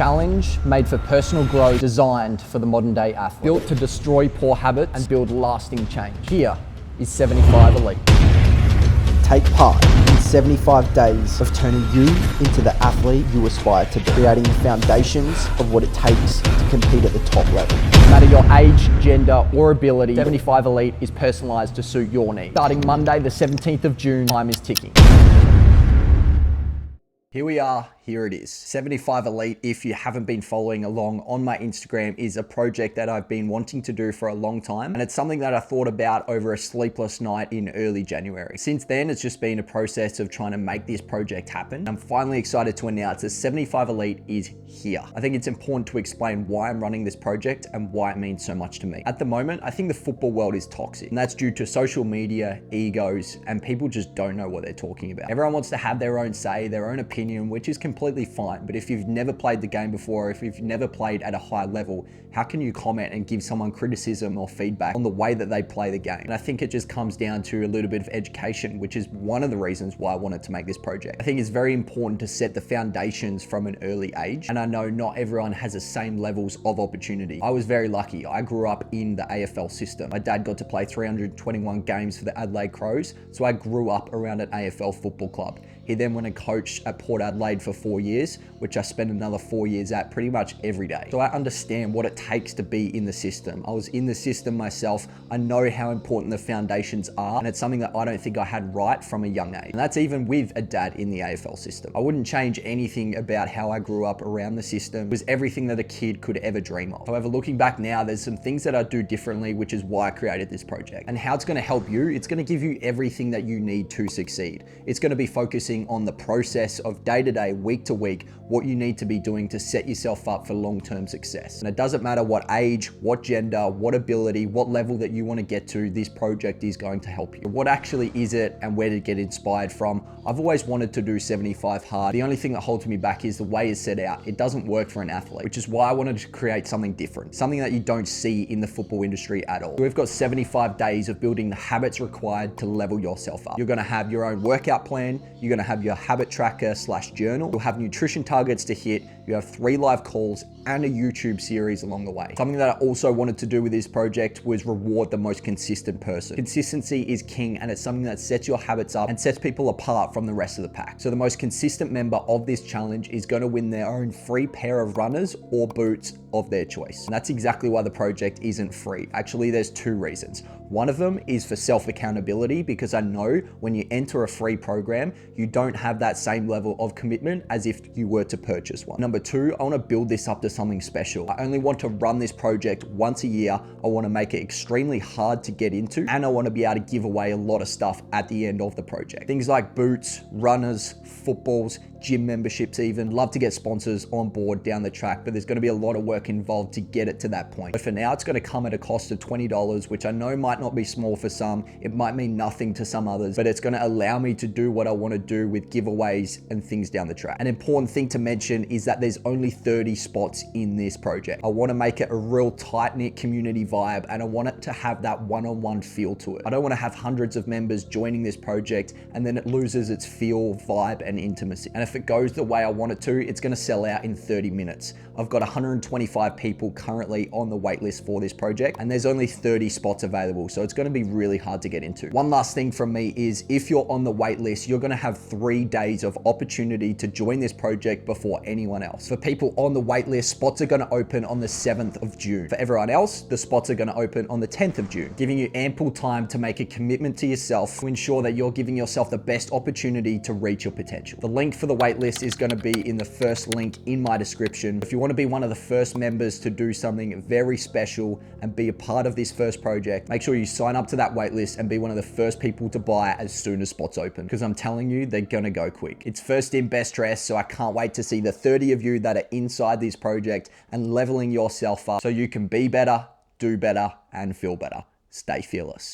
challenge made for personal growth, designed for the modern day athlete. Built to destroy poor habits and build lasting change. Here is 75 Elite. Take part in 75 days of turning you into the athlete you aspire to be, creating the foundations of what it takes to compete at the top level. No matter your age, gender, or ability, 75 Elite is personalized to suit your needs. Starting Monday, the 17th of June, time is ticking. Here we are, here it is. 75 Elite, if you haven't been following along on my Instagram, is a project that I've been wanting to do for a long time. And it's something that I thought about over a sleepless night in early January. Since then, it's just been a process of trying to make this project happen. I'm finally excited to announce that 75 Elite is here. I think it's important to explain why I'm running this project and why it means so much to me. At the moment, I think the football world is toxic, and that's due to social media, egos, and people just don't know what they're talking about. Everyone wants to have their own say, their own opinion, which is completely fine. But if you've never played the game before, or if you've never played at a high level, how can you comment and give someone criticism or feedback on the way that they play the game? And I think it just comes down to a little bit of education, which is one of the reasons why I wanted to make this project. I think it's very important to set the foundations from an early age. And I know not everyone has the same levels of opportunity. I was very lucky. I grew up in the AFL system. My dad got to play 321 games for the Adelaide Crows, so I grew up around an AFL football club. He then went and coached at Port Adelaide for 4 years, which I spent another 4 years at pretty much every day. So I understand what it takes to be in the system. I was in the system myself. I know how important the foundations are, and it's something that I don't think I had right from a young age. And that's even with a dad in the AFL system. I wouldn't change anything about how I grew up around the system. It was everything that a kid could ever dream of. However, looking back now, there's some things that I do differently, which is why I created this project. And how it's gonna help you, it's gonna give you everything that you need to succeed. It's gonna be focusing on the process of day to day, week to week, what you need to be doing to set yourself up for long-term success. And it doesn't matter what age, what gender, what ability, what level that you want to get to, this project is going to help you. What actually is it and where to get inspired from? I've always wanted to do 75 hard. The only thing that holds me back is the way it's set out. It doesn't work for an athlete, which is why I wanted to create something different, something that you don't see in the football industry at all. So we've got 75 days of building the habits required to level yourself up. You're going to have your own workout plan. You're going to have your habit tracker / journal. You'll have nutrition targets to hit. You have 3 live calls and a YouTube series along the way. Something that I also wanted to do with this project was reward the most consistent person. Consistency is king, and it's something that sets your habits up and sets people apart from the rest of the pack. So the most consistent member of this challenge is going to win their own free pair of runners or boots of their choice. And that's exactly why the project isn't free. Actually, there's 2 reasons. One of them is for self-accountability, because I know when you enter a free program, you don't have that same level of commitment as if you were to purchase one. Number 2, I want to build this up to something special. I only want to run this project once a year. I want to make it extremely hard to get into, and I want to be able to give away a lot of stuff at the end of the project. Things like boots, runners, footballs, gym memberships even. Love to get sponsors on board down the track, but there's going to be a lot of work involved to get it to that point. But for now, it's going to come at a cost of $20, which I know might not be small for some. It might mean nothing to some others, but it's going to allow me to do what I want to do with giveaways and things down the track. An important thing to mention is that there's only 30 spots in this project. I want to make it a real tight-knit community vibe, and I want it to have that one-on-one feel to it. I don't want to have hundreds of members joining this project and then it loses its feel, vibe, and intimacy. And if it goes the way I want it to, it's going to sell out in 30 minutes. I've got 125 people currently on the waitlist for this project, and there's only 30 spots available, so it's going to be really hard to get into. One last thing from me is, if you're on the waitlist, you're going to have 3 days of opportunity to join this project before anyone else. For people on the waitlist, spots are going to open on the 7th of June. For everyone else, the spots are going to open on the 10th of June, giving you ample time to make a commitment to yourself to ensure that you're giving yourself the best opportunity to reach your potential. The link for the waitlist is going to be in the first link in my description. If you want to be one of the first members to do something very special and be a part of this first project, make sure you sign up to that waitlist and be one of the first people to buy as soon as spots open, because I'm telling you, they're going to go quick. It's first in, best dressed, so I can't wait to see the 30 of you that are inside this project and leveling yourself up so you can be better, do better, and feel better. Stay fearless.